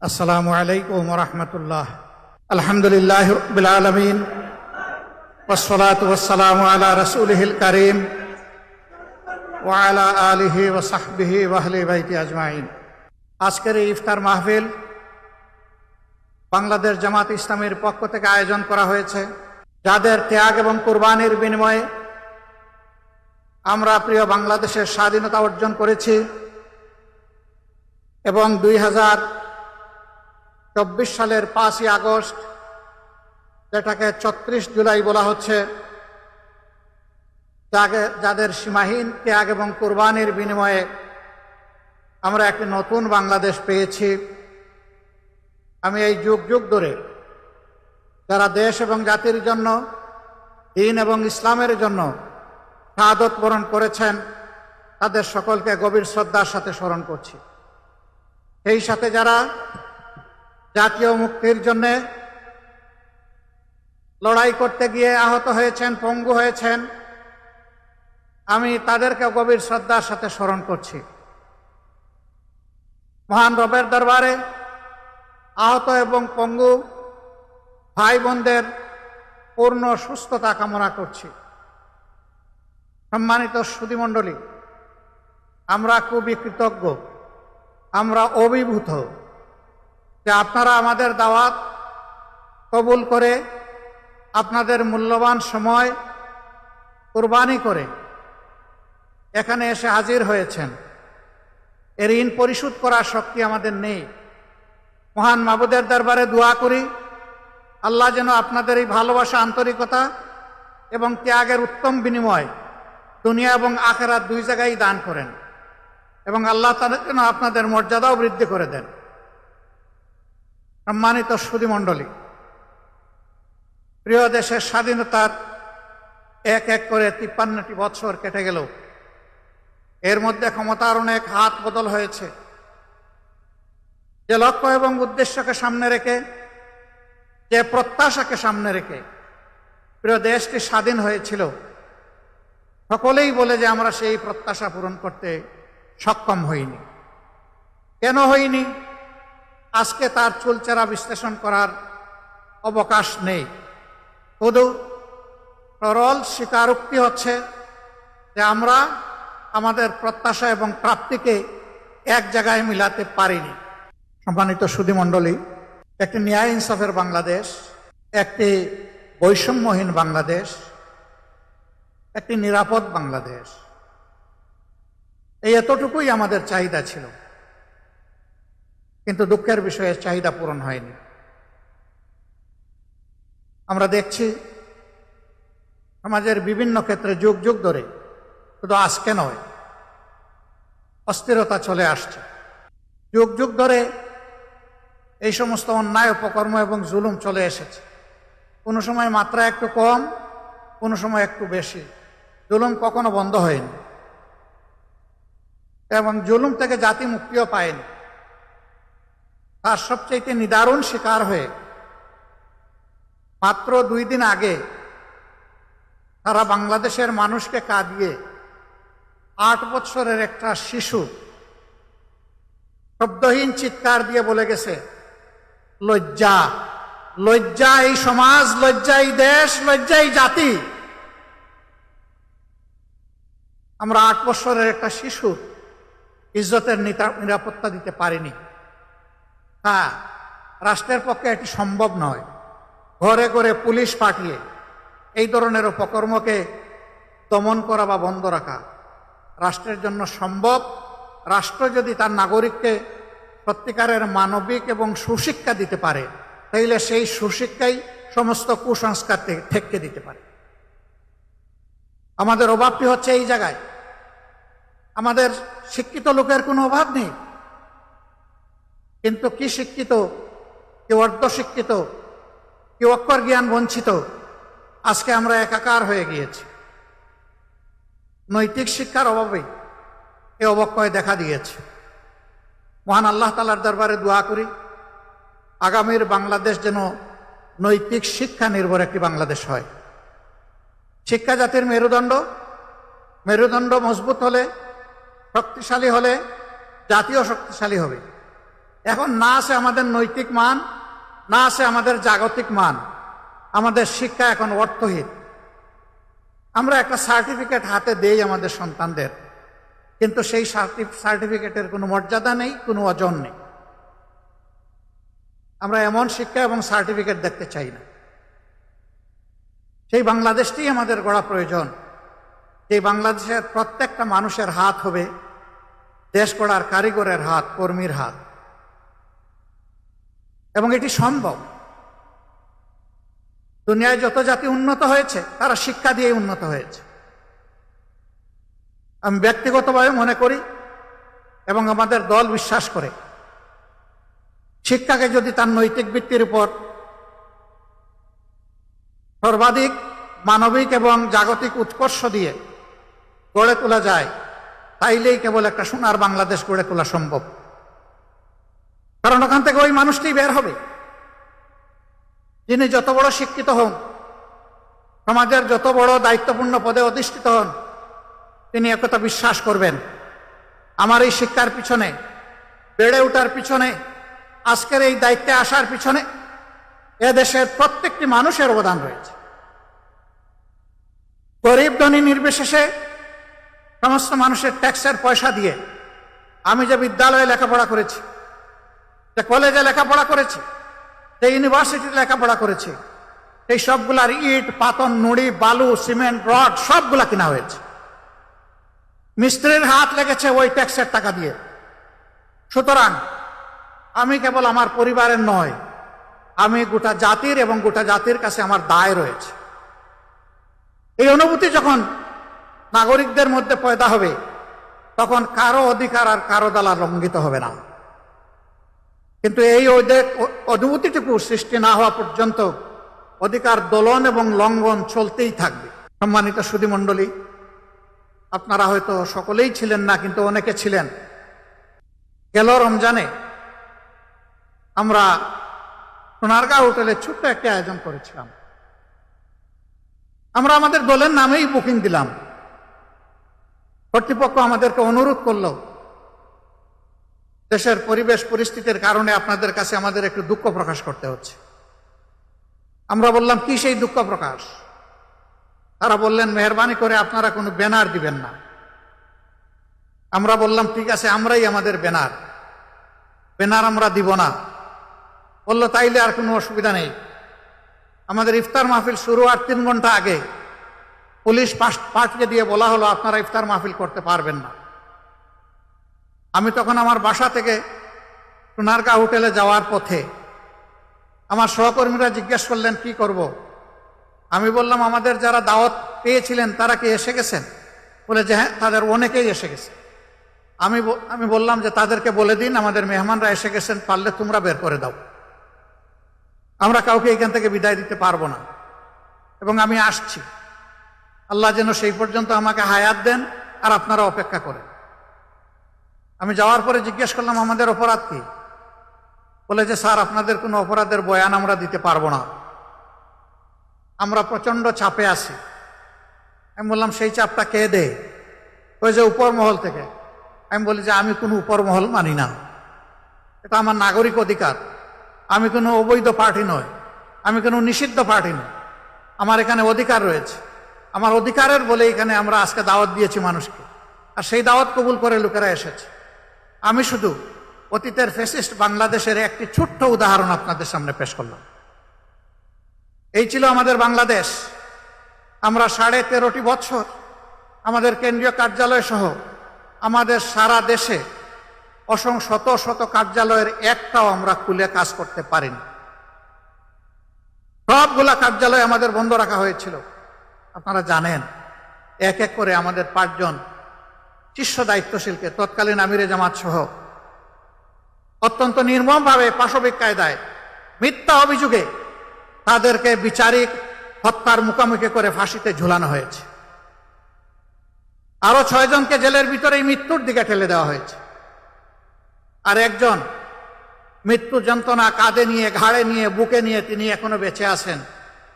আসসালামু আলাইকুম ওয়া রাহমাতুল্লাহ। আলহামদুলিল্লাহি রাব্বিল আলামিন ওয়াসসালাতু ওয়াসসালামু আলা রাসূলিহিল কারীম ওয়া আলা আলিহি ওয়া সাহবিহি ওয়া আহলি বাইতি আজমাইন। আজকের এই ইফতার মাহফিল বাংলাদেশ জামাত ইসলামীর পক্ষ থেকে আয়োজন করা হয়েছে, যাদের ত্যাগ এবং কুরবানির বিনিময়ে আমরা প্রিয় বাংলাদেশের স্বাধীনতা অর্জন করেছি এবং 2024 সালের 5ই আগস্ট, যেটাকে 34 জুলাই বলা হচ্ছে, যাদের সীমাহীন ত্যাগ এবং কুরবানির বিনিময়ে আমরা একটি নতুন বাংলাদেশ পেয়েছি। আমি এই যুগ যুগ ধরে যারা দেশ এবং জাতির জন্য, দ্বীন এবং ইসলামের জন্য শাহাদত বরণ করেছেন, তাদের সকলকে গভীর শ্রদ্ধার সাথে স্মরণ করছি। সেই সাথে যারা জাতীয় মুক্তির জন্য লড়াই করতে গিয়ে আহত হয়েছেন, পঙ্গু হয়েছেন, আমি তাদেরকে গভীর শ্রদ্ধার সাথে স্মরণ করছি। মহান রবের দরবারে আহত এবং পঙ্গু ভাই বোনদের পূর্ণ সুস্থতা কামনা করছি। সম্মানিত সুধীমণ্ডলী, আমরা খুবই কৃতজ্ঞ, আমরা অভিভূত যে আপনারা আমাদের দাওয়াত কবুল করে আপনাদের মূল্যবান সময় কুরবানি করে এখানে এসে হাজির হয়েছেন। এর ঋণ পরিশোধ করার শক্তি আমাদের নেই। মহান মাবুদের দরবারে দোয়া করি, আল্লাহ যেন আপনাদের এই ভালোবাসা, আন্তরিকতা এবং ত্যাগের উত্তম বিনিময় দুনিয়া এবং আখিরাত দুই জায়গায় দান করেন এবং আল্লাহ তাআলা যেন আপনাদের মর্যাদাও বৃদ্ধি করে দেন। সম্মানিত সুধীমণ্ডলী, প্রিয় দেশের স্বাধীনতার এক এক করে 53টি বৎসর কেটে গেল। এর মধ্যে ক্ষমতার অনেক হাত বদল হয়েছে। যে লক্ষ্য এবং উদ্দেশ্যকে সামনে রেখে, যে প্রত্যাশাকে সামনে রেখে প্রিয় দেশটি স্বাধীন হয়েছিল, সকলেই বলে যে আমরা সেই প্রত্যাশা পূরণ করতে সক্ষম হইনি। কেন হইনি? আজকে তার চুলচেরা বিশ্লেষণ করার অবকাশ নেই। শুধু সরল স্বীকারোক্তি হচ্ছে যে আমরা আমাদের প্রত্যাশা এবং প্রাপ্তিকে এক জায়গায় মিলাতে পারিনি। সম্মানিত সুধীমণ্ডলী, একটি ন্যায় ইনসাফের বাংলাদেশ, একটি বৈষম্যহীন বাংলাদেশ, একটি নিরাপদ বাংলাদেশ, এই এতটুকুই আমাদের চাহিদা ছিল। কিন্তু দুঃখের বিষয়ে চাহিদা পূরণ হয়নি। আমরা দেখছি সমাজের বিভিন্ন ক্ষেত্রে যুগ যুগ ধরে, শুধু আজকে নয়, অস্থিরতা চলে আসছে। যুগ যুগ ধরে এই সমস্ত অন্যায়, অপকর্ম এবং জুলুম চলে এসেছে। কোনো সময় মাত্রা একটু কম, কোনো সময় একটু বেশি। জুলুম কখনো বন্ধ হয়নি এবং জুলুম থেকে জাতি মুক্তিও পায়নি। তার সবচেয়ে নিদারুণ শিকার হয়ে মাত্র 2 দিন আগে তারা বাংলাদেশের মানুষকে কাঁদিয়ে 8 বছরের একটা শিশু শব্দহীন চিৎকার দিয়ে বলে গেছে, লজ্জা, লজ্জা এই সমাজ, লজ্জা এই দেশ, লজ্জা এই জাতি। আমরা 8 বছরের একটা শিশু ইজ্জতের নিরাপত্তা দিতে পারিনি। হ্যাঁ, রাষ্ট্রের পক্ষে এটি সম্ভব নয়। ঘরে ঘরে পুলিশ পাঠিয়ে এই ধরনের অপকর্মকে দমন করা বা বন্ধ রাখা রাষ্ট্রের জন্য সম্ভব। রাষ্ট্র যদি তার নাগরিককে সত্যিকারের মানবিক এবং সুশিক্ষা দিতে পারে, তাইলে সেই সুশিক্ষাই সমস্ত কুসংস্কার থেকে দিতে পারে। আমাদের অভাবটি হচ্ছে এই জায়গায়। আমাদের শিক্ষিত লোকের কোনো অভাব নেই, কিন্তু কি শিক্ষিত, কেউ অর্ধশিক্ষিত, কেউ অক্ষর জ্ঞান বঞ্চিত, আজকে আমরা একাকার হয়ে গিয়েছি। নৈতিক শিক্ষার অভাবে এ অবক্ষয় দেখা দিয়েছে। মহান আল্লাহ তাআলার দরবারে দোয়া করি, আগামীর বাংলাদেশ যেন নৈতিক শিক্ষা নির্ভর একটি বাংলাদেশ হয়। শিক্ষা জাতির মেরুদণ্ড। মেরুদণ্ড মজবুত হলে, শক্তিশালী হলে জাতীয় শক্তিশালী হবে। এখন না আছে আমাদের নৈতিক মান, না আছে আমাদের জাগতিক মান, আমাদের শিক্ষা এখন অর্থহীন। আমরা একটা সার্টিফিকেট হাতে দেই আমাদের সন্তানদের, কিন্তু সেই সার্টিফিকেটের কোনো মর্যাদা নেই, কোনো ওজন নেই। আমরা এমন শিক্ষা এবং সার্টিফিকেট দেখতে চাই না। সেই বাংলাদেশটি আমাদের গড়া প্রয়োজন, এই বাংলাদেশের প্রত্যেকটা মানুষের হাত হবে দেশ গড়ার কারিগরের হাত, কর্মীর হাত, এবং এটি সম্ভব। দুনিয়ায় যত জাতি উন্নত হয়েছে তারা শিক্ষা দিয়ে উন্নত হয়েছে। আমি ব্যক্তিগতভাবে মনে করি এবং আমাদের দল বিশ্বাস করে, শিক্ষাকে যদি তার নৈতিক ভিত্তির উপর সর্বাধিক মানবিক এবং জাগতিক উৎকর্ষ দিয়ে গড়ে তোলা যায়, তাইলেই কেবল একটা সোনার বাংলাদেশ গড়ে তোলা সম্ভব। কারণ ওখান থেকে ওই মানুষটি বের হবে যিনি যত বড় শিক্ষিত হন, সমাজের যত বড় দায়িত্বপূর্ণ পদে অধিষ্ঠিত হন, তিনি একথা বিশ্বাস করবেন, আমার এই শিক্ষার পিছনে, বেড়ে ওঠার পিছনে, আজকের এই দায়িত্বে আসার পিছনে এদেশের প্রত্যেকটি মানুষের অবদান রয়েছে। গরিব ধনী নির্বিশেষে সমস্ত মানুষের ট্যাক্সের পয়সা দিয়ে আমি যে বিদ্যালয়ে লেখাপড়া করেছি, যে কলেজে লেখাপড়া করেছি, যে ইউনিভার্সিটিতে লেখাপড়া করেছি, এই সবগুলার ইট, পাথর, নুড়ি, বালু, সিমেন্ট, রড সবগুলা কিনা হয়েছে। মিস্ত্রির হাত লেগেছে ওই ট্যাক্সের টাকা দিয়ে। সুতরাং আমি কেবল আমার পরিবারের নয়, আমি গোটা জাতির এবং গোটা জাতির কাছে আমার দায় রয়েছে। এই অনুভূতি যখন নাগরিকদের মধ্যে পয়দা হবে, তখন কারো অধিকার আর কারো দ্বারা লঙ্ঘিত হবে না। কিন্তু এই অনুভূতিটুকু সৃষ্টি না হওয়া পর্যন্ত অধিকার দোলন এবং লঙ্ঘন চলতেই থাকবে। সম্মানিত সুধীমণ্ডলী, আপনারা হয়তো সকলেই ছিলেন না, কিন্তু অনেকে ছিলেন। গেল রমজানে আমরা সোনারগাঁও হোটেলে ছোট্ট একটা আয়োজন করেছিলাম। আমরা আমাদের দলের নামেই বুকিং দিলাম। কর্তৃপক্ষ আমাদেরকে অনুরোধ করলো, দেশের পরিবেশ পরিস্থিতির কারণে আপনাদের কাছে আমাদের একটু দুঃখ প্রকাশ করতে হচ্ছে। আমরা বললাম, কি সেই দুঃখ প্রকাশ? তারা বললেন, মেহরবানি করে আপনারা কোনো ব্যানার দিবেন না। আমরা বললাম, ঠিক আছে, আমরাই আমাদের ব্যানার আমরা দিব না। বললো, তাইলে আর কোনো অসুবিধা নেই। আমাদের ইফতার মাহফিল শুরু হওয়ার 3 ঘন্টা আগে পুলিশ পাঠিয়ে দিয়ে বলা হলো, আপনারা ইফতার মাহফিল করতে পারবেন না। আমি তখন আমার বাসা থেকে সোনারগাঁও হোটেলে যাওয়ার পথে আমার সহকর্মীরা জিজ্ঞেস করলেন, কি করব? আমি বললাম, আমাদের যারা দাওয়াত পেয়েছিলেন তারা কি এসে গেছেন? বলে যে হ্যাঁ, তাদের অনেকেই এসে গেছে। আমি বললাম যে তাদেরকে বলে দিন আমাদের মেহমানরা এসে গেছেন, পারলে তোমরা বের করে দাও, আমরা কাউকে এখান থেকে বিদায় দিতে পারবো না, এবং আমি আসছি। আল্লাহ যেন সেই পর্যন্ত আমাকে হায়াত দেন, আর আপনারা অপেক্ষা করেন। আমি যাওয়ার পরে জিজ্ঞেস করলাম, আমাদের অপরাধ কি? বলে যে স্যার, আপনাদের কোনো অপরাধের বয়ান আমরা দিতে পারবো না, আমরা প্রচন্ড চাপে আছি। আমি বললাম, সেই চাপটা কে দেয়? ওই যে উপর মহল থেকে। আমি বলি যে আমি কোনো উপর মহল মানি না, এটা আমার নাগরিক অধিকার। আমি কোনো অবৈধ পার্টি নয়, আমি কোনো নিষিদ্ধ পার্টি নয়, আমার এখানে অধিকার রয়েছে। আমার অধিকারের বলে এখানে আমরা আজকে দাওয়াত দিয়েছি মানুষকে, আর সেই দাওয়াত কবুল করে লোকেরা এসেছে। আমি শুধু অতীতের ফ্যাসিস্ট বাংলাদেশের একটি ছোট্ট উদাহরণ আপনাদের সামনে পেশ করলাম। এই ছিল আমাদের বাংলাদেশ। আমরা 13.5 বছর আমাদের কেন্দ্রীয় কার্যালয় সহ আমাদের সারা দেশে শত শত কার্যালয়ের একটাও আমরা খুলে কাজ করতে পারিনি। সবগুলা কার্যালয় আমাদের বন্ধ রাখা হয়েছিল। আপনারা জানেন, এক এক করে আমাদের 5 জন শীর্ষ দায়িত্বশীলকে, তৎকালীন আমিরে জামাত সহ, অত্যন্ত নির্মমভাবে পাশবিক কায়দায় মিথ্যা অভিযোগে তাদেরকে বিচারিক হত্যার মুখোমুখি করে ফাঁসিতে ঝুলানো হয়েছে। আরো 6 জনকে জেলের ভিতরেই মৃত্যুর দিকে ঠেলে দেওয়া হয়েছে। আর একজন মৃত্যু যন্ত্রণা কাঁধে নিয়ে, ঘাড়ে নিয়ে, বুকে নিয়ে তিনি এখনো বেঁচে আছেন।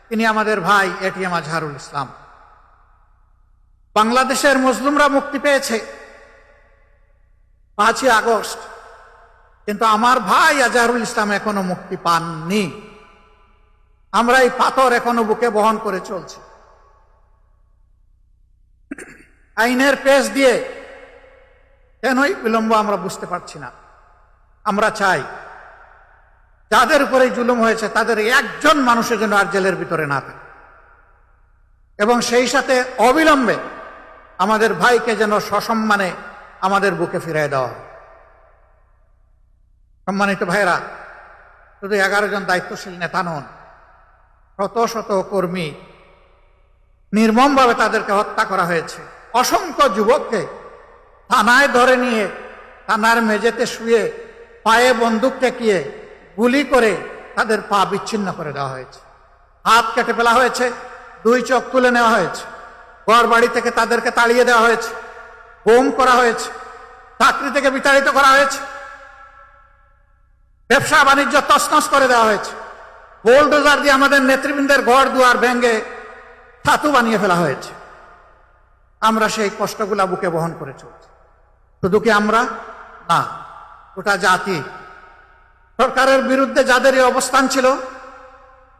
তিনি আমাদের ভাই এটিএম আজহারুল ইসলাম। বাংলাদেশের মুসলিমরা মুক্তি পেয়েছে 5ই আগস্ট কিন্তু আমার ভাই আজহারুল ইসলাম এখনো মুক্তি পাননি। আমরা এই পাথর এখনো বুকে বহন করে চলছি। আইনের পেশ দিয়ে কেনই বিলম্ব আমরা বুঝতে পারছি না। আমরা চাই যাদের উপরে জুলুম হয়েছে তাদের একজন মানুষের জন্য আর জেলের ভিতরে না থাকে, এবং সেই সাথে অবিলম্বে আমাদের ভাইকে যেন সসম্মানে আমাদের বুকে ফিরিয়ে দেওয়া হয়। সম্মানিত ভাইরা, শুধু 11 জন দায়িত্বশীল নেতা নন, শত শত কর্মী নির্মমভাবে তাদেরকে হত্যা করা হয়েছে। অসংখ্য যুবককে থানায় ধরে নিয়ে থানার মেঝেতে শুয়ে পায়ে বন্দুক ঠেকিয়ে গুলি করে তাদের পা বিচ্ছিন্ন করে দেওয়া হয়েছে, হাত কেটে ফেলা হয়েছে, 2 চোখ তুলে নেওয়া হয়েছে, ঘর বাড়ি থেকে তাদেরকে তাড়িয়ে দেওয়া হয়েছে, গুম করা হয়েছে, চাকরি থেকে বিতাড়িত করা হয়েছে, ব্যবসা বাণিজ্য তছনছ করে দেওয়া হয়েছে, বুলডোজার দিয়ে আমাদের নেতৃবৃন্দের ঘর দুয়ার ভেঙে ছাতু বানিয়ে ফেলা হয়েছে। আমরা সেই কষ্টগুলা বুকে বহন করে চলছি। শুধু কি আমরা না, গোটা জাতি। সরকারের বিরুদ্ধে যাদেরই অবস্থান ছিল,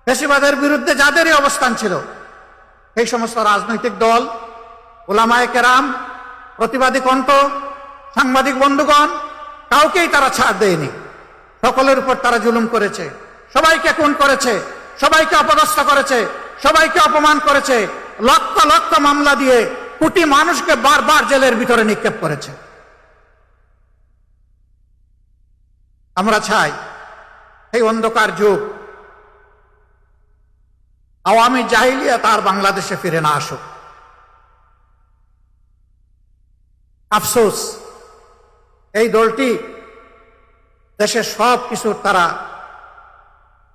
ফ্যাসিবাদের বিরুদ্ধে যাদেরই অবস্থান ছিল, এই সমস্ত রাজনৈতিক দল, ওলামায়ে কেরাম, প্রতিবাদী কণ্ঠ, সাংবাদিক বন্ধুগণ, কাউকেই তারা ছাড় দেয়নি। সকলের উপর তারা জুলুম করেছে, সবাইকে খুন করেছে, সবাইকে অপদস্থ করেছে, সবাইকে অপমান করেছে, লক্ষ লক্ষ মামলা দিয়ে কোটি মানুষকে বারবার জেলের ভিতরে নিক্ষেপ করেছে। আমরা চাই এই অন্ধকার যুগ, আওয়ামী জাহিলিয়াত আর বাংলাদেশে ফিরে না আসুক। আফসোস, এই দলটি দেশের সব কিছুর তারা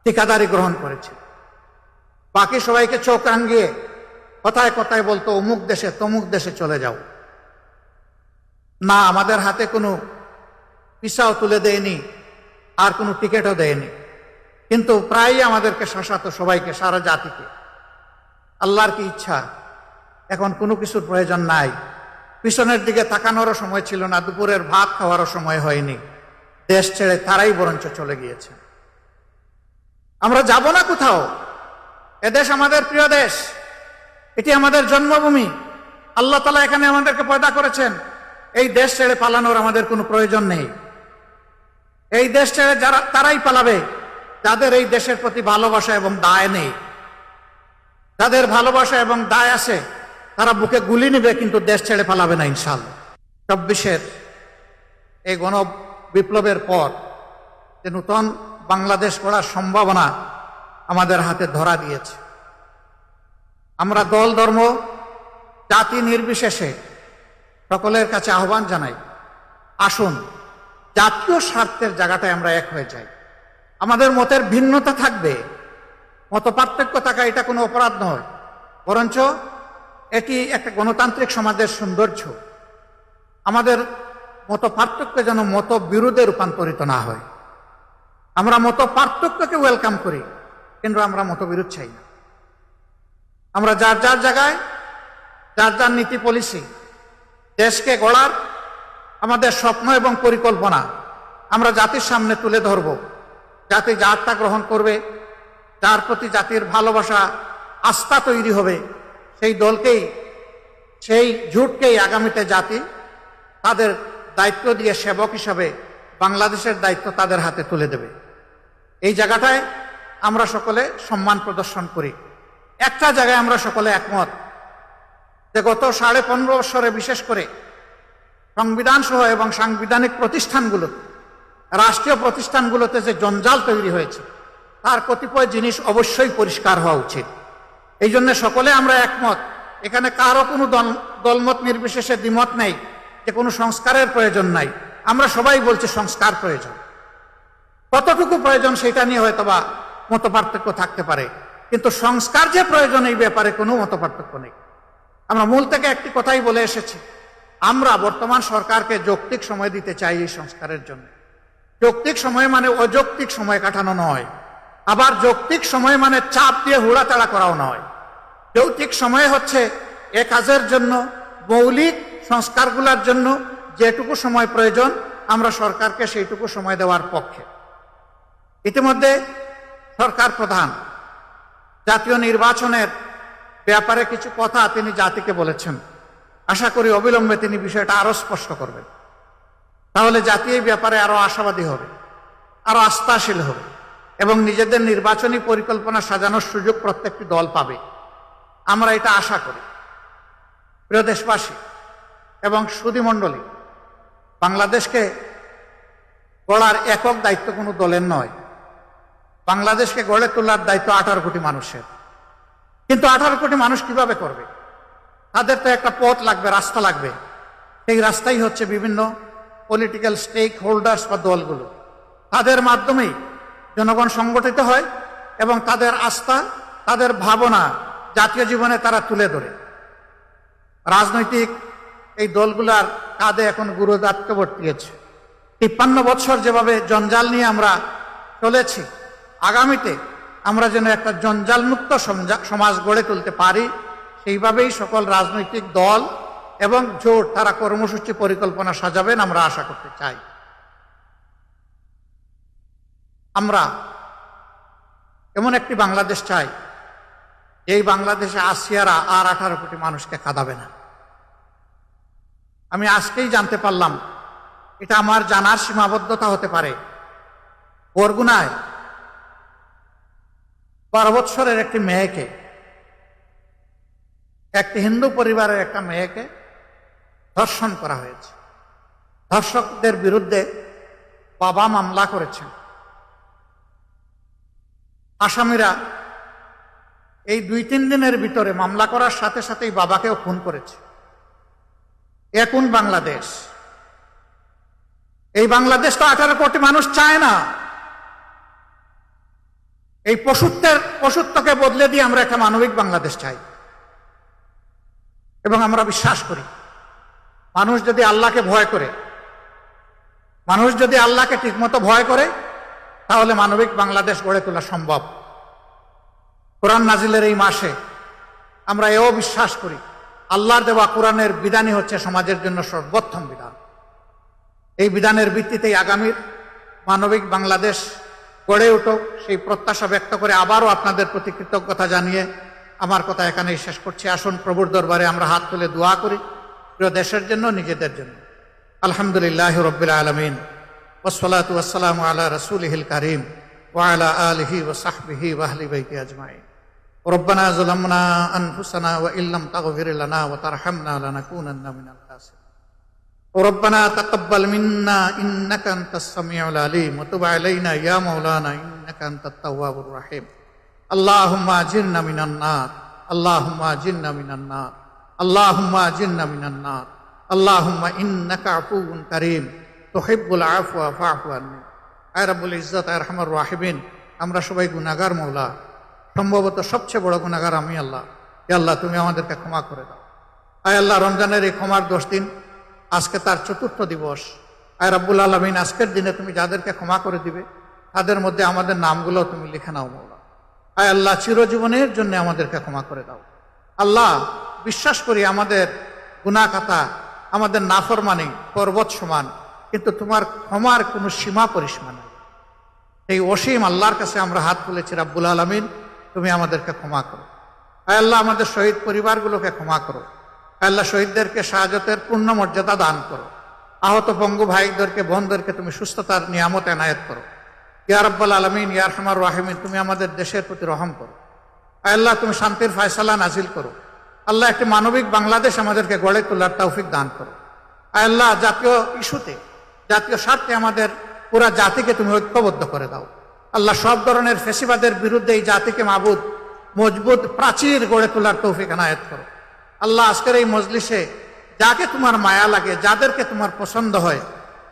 ঠিকাদারি গ্রহণ করেছে। বাকি সবাইকে চোখ রাঙিয়ে কথায় কথায় বলতো অমুক দেশে তমুক দেশে চলে যাও। না, আমাদের হাতে কোনো ভিসাও তুলে দেয়নি, আর কোনো টিকিটও দেয়নি, কিন্তু প্রায়ই আমাদেরকে শাসাতো, সবাইকে, সারা জাতিকে। আল্লাহর কি ইচ্ছা, এখন কোনো কিছুর প্রয়োজন নাই। পিছনের দিকে তাকানোরও সময় ছিল না, দুপুরের ভাত খাওয়ারও সময় হয়নি। দেশ ছেড়ে তারাই বরঞ্চ চলে গিয়েছে। আমরা যাব না কোথাও। এদেশ আমাদের প্রিয় দেশ, এটি আমাদের জন্মভূমি। আল্লাহ তাআলা এখানে আমাদেরকে পয়দা করেছেন। এই দেশ ছেড়ে পালানোর আমাদের কোনো প্রয়োজন নেই। এই দেশ ছেড়ে যারা তারাই পালাবে যাদের এই দেশের প্রতি ভালোবাসা এবং দায় নেই। যাদের ভালোবাসা এবং দায় আছে তারা বুকে গুলি নেবে, কিন্তু দেশ ছেড়ে পালাবে না ইনশাআল্লাহ। 24-এর এই গণ বিপ্লবের পর যে নূতন বাংলাদেশ গড়ার সম্ভাবনা আমাদের হাতে ধরা দিয়েছে। আমরা দল, ধর্ম, জাতি নির্বিশেষে সকলের কাছে আহ্বান জানাই, আসুন জাতীয় স্বার্থের জায়গাটায় আমরা এক হয়ে যাই। আমাদের মতের ভিন্নতা থাকবে, মত পার্থক্য থাকা এটা কোনো অপরাধ নয়, বরঞ্চ এটি একটা গণতান্ত্রিক সমাজের সৌন্দর্য। আমাদের মত পার্থক্য যেন মত বিরোধে রূপান্তরিত না হয়। আমরা মত পার্থক্যকে ওয়েলকাম করি, কিন্তু আমরা মতবিরোধ চাই না। আমরা যার যার জায়গায় যার যার নীতি পলিসি, দেশকে গড়ার আমাদের স্বপ্ন এবং পরিকল্পনা আমরা জাতির সামনে তুলে ধরব। জাতি যারটা গ্রহণ করবে, যার প্রতি জাতির ভালোবাসা, আস্থা তৈরি হবে, সেই দলকেই, সেই জোটকেই আগামীতে জাতি তাদের দায়িত্ব দিয়ে সেবক হিসাবে বাংলাদেশের দায়িত্ব তাদের হাতে তুলে দেবে। এই জায়গাটায় আমরা সকলে সম্মান প্রদর্শন করি। একটা জায়গায় আমরা সকলে একমত যে গত 15.5 বছরে বিশেষ করে সংবিধান সহ এবং সাংবিধানিক প্রতিষ্ঠানগুলো, রাষ্ট্রীয় প্রতিষ্ঠানগুলোতে যে জঞ্জাল তৈরি হয়েছে তার কতিপয় জিনিস অবশ্যই পরিষ্কার হওয়া উচিত। এই জন্য সকলে আমরা একমত, এখানে কারো কোনো দলমত নির্বিশেষে দ্বিমত নেই যে কোনো সংস্কারের প্রয়োজন নাই। আমরা সবাই বলছি সংস্কার প্রয়োজন। কতটুকু প্রয়োজন সেটা নিয়ে হয়তোবা মত পার্থক্য থাকতে পারে, কিন্তু সংস্কার যে প্রয়োজন এই ব্যাপারে কোনো মত পার্থক্য নেই। আমরা মূল থেকে একটি কথাই বলে এসেছি, আমরা বর্তমান সরকারকে যৌক্তিক সময় দিতে চাই এই সংস্কারের জন্য। যৌক্তিক সময় মানে অযৌক্তিক সময় কাটানো নয়, আবার যৌক্তিক সময় মানে চাপ দিয়ে হুড়াতাড়া করাও নয়। যৌক্তিক সময় হচ্ছে এ কাজের জন্য, মৌলিক সংস্কারগুলোর জন্য যেটুকু সময় প্রয়োজন আমরা সরকারকে সেইটুকু সময় দেওয়ার পক্ষে। ইতিমধ্যে সরকার প্রধান জাতীয় নির্বাচনের ব্যাপারে কিছু কথা তিনি জাতিকে বলেছেন। আশা করি অবিলম্বে তিনি বিষয়টা আরো স্পষ্ট করবেন, তাহলে জাতি এই ব্যাপারে আরো আশাবাদী হবে, আরো আস্থাশীল হবে এবং নিজেদের নির্বাচনী পরিকল্পনা সাজানোর সুযোগ প্রত্যেকটি দল পাবে। আমরা এটা আশা করি। প্রিয় দেশবাসী এবং সুধীমণ্ডলী, বাংলাদেশকে গড়ার একক দায়িত্ব কোনো দলের নয়। বাংলাদেশকে গড়ে তোলার দায়িত্ব 18 কোটি মানুষের। কিন্তু 18 কোটি মানুষ কিভাবে করবে? তাদের তো একটা পথ লাগবে, রাস্তা লাগবে। সেই রাস্তাই হচ্ছে বিভিন্ন পলিটিক্যাল স্টেক হোল্ডার্স বা দলগুলো। তাদের মাধ্যমেই জনগণ সংগঠিত হয় এবং তাদের আস্থা, তাদের ভাবনা জাতীয় জীবনে তারা তুলে ধরে। রাজনৈতিক এই দলগুলার কাঁধে এখন গুরুদায়িত্ব বর্তিয়েছে। 53 বছর যেভাবে জঞ্জাল নিয়ে আমরা চলেছি, আগামীতে আমরা যেন একটা জঞ্জালমুক্ত সমাজ গড়ে তুলতে পারি, সেইভাবেই সকল রাজনৈতিক দল এবং জোট তারা কর্মসূচি পরিকল্পনা সাজাবেন আমরা আশা করতে চাই। আমরা এমন একটি বাংলাদেশ চাই, এই বাংলাদেশে আসিয়ারা আর 18 কোটি মানুষকে কাঁদাবে না। আমি আজকেই জানতে পারলাম, এটা আমার জানার সীমাবদ্ধতা হতে পারে, বরগুনায় 12 বছরের একটি মেয়েকে, একটি হিন্দু পরিবারের একটা মেয়েকে ধর্ষণ করা হয়েছে। ধর্ষকদের বিরুদ্ধে বাবা মামলা করেছেন। আসামিরা এই 2-3 দিনের ভিতরে মামলা করার সাথে সাথেই বাবাকেও খুন করেছে। এ কোন বাংলাদেশ? এই বাংলাদেশ তো 18 কোটি মানুষ চায় না। এই পশুত্বকে বদলে দিয়ে আমরা একটা মানবিক বাংলাদেশ চাই এবং আমরা বিশ্বাস করি মানুষ যদি আল্লাহকে ভয় করে, মানুষ যদি আল্লাহকে ঠিকমতো ভয় করে, তাহলে মানবিক বাংলাদেশ গড়ে তোলা সম্ভব। কোরআন নাজিলের এই মাসে আমরা এও বিশ্বাস করি আল্লাহর দেওয়া কোরআনের বিধানই হচ্ছে সমাজের জন্য সর্বোত্তম বিধান। এই বিধানের ভিত্তিতেই আগামীর মানবিক বাংলাদেশ গড়ে উঠুক, সেই প্রত্যাশা ব্যক্ত করে আবারও আপনাদের প্রতি কৃতজ্ঞতা জানিয়ে আমার কথা এখানেই শেষ করছি। আসুন প্রভুর দরবারে আমরা হাত তুলে দোয়া করি, প্রিয় দেশের জন্য, নিজেদের জন্য। আলহামদুলিল্লাহি রাব্বিল আলামিন, ওয়াসসালাতু ওয়াসসালামু আলা রাসূলিহিল কারীম ওয়া আলা আলিহি ওয়া সাহবিহি ওয়া আহলি বাইতি আজমাইন। রব্বানা যালামনা আনফুসানা ওয়া ইল্লাম তাগফির লানা ওয়া তারহামনা লানাকুনান্না মিনাল খাসিরিন। ربنا تقبل منا إنك أنت السميع العليم وتب علينا يا مولانا إنك أنت التواب الرحيم. اللهم أجرنا من النار، اللهم أجرنا من النار، اللهم أجرنا من النار، اللهم إنك عفو كريم تحب العفو فاعف عنا। আয় রব্বুল ইজ্জত, আয় আরহামার রাহিমিন, আমরা সবাই গুনাহগার মওলা, সম্ভবত সবচেয়ে বড় গুনাহগার আমি আল্লাহ। হে আল্লাহ, তুমি আমাদেরকে ক্ষমা করে দাও। আয় আল্লাহ, রমজানের এই ক্ষমার 10 দিন, আজকে তার 4র্থ দিবস। আয় রব্বুল আলামিন, আজকের দিনে তুমি যাদেরকে ক্ষমা করে দিবে তাদের মধ্যে আমাদের নামগুলো তুমি লিখে নাও মওলা। আয় আল্লাহ, চিরজীবনের জন্য আমাদেরকে ক্ষমা করে দাও। আল্লাহ, বিশ্বাস করি আমাদের গুনাহ খাতা, আমাদের নাফরমানি পর্বত সমান, কিন্তু তোমার ক্ষমার কোনো সীমা পরিসীমা নেই। এই অসীম আল্লাহর কাছে আমরা হাত তুলেছি, রব্বুল আলামিন তুমি আমাদেরকে ক্ষমা করো। আয় আল্লাহ, আমাদের শহীদ পরিবারগুলোকে ক্ষমা করো। আল্লাহ, শহীদদেরকে শাহাদাতের পূর্ণ মর্যাদা দান করো। আহত পঙ্গু ভাইদেরকে, বোনদেরকে তুমি সুস্থতার নিয়ামত এনায়েত করো। ইয়া রাব্বাল আলামিন, ইয়া আরহামার রাহিমিন, তুমি আমাদের দেশের প্রতি রহম করো। আল্লাহ, তুমি শান্তির ফয়সালা নাজিল করো। আল্লাহ, একটি মানবিক বাংলাদেশ আমাদেরকে গড়ে তোলার তৌফিক দান করো। আল্লাহ, জাতীয় ইস্যুতে, জাতীয় স্বার্থে আমাদের পুরা জাতিকে তুমি ঐক্যবদ্ধ করে দাও। আল্লাহ, সব ধরনের ফেসিবাদের বিরুদ্ধে এই জাতিকে মাবুদ মজবুত প্রাচীর গড়ে তোলার তৌফিক এনায়েত করো। আল্লাহ, আজকের এই মজলিসে যাকে তোমার মায়া লাগে, যাদেরকে তোমার পছন্দ হয়,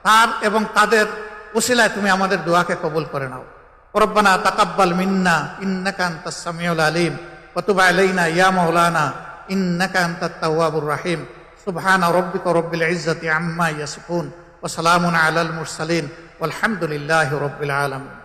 তার এবং তাদের ওসিলায় তুমি আমাদের দোয়াকে কবুল করে নাও। রব্বানা তাকাব্বাল মিন্না ইন্নাকা আনতাস সামিউল আলিম ওয়া তুব আলাইনা ইয়া মাওলানা ইন্নাকা আনতাত তাওয়াবুর রাহিম। সুবহানা রাব্বিকা রাব্বিল ইজ্জাতি আম্মা ইয়াসিফুন ওয়া সালামুন আলাল মুরসালিন ওয়ালহামদুলিল্লাহি রাব্বিল আলামিন।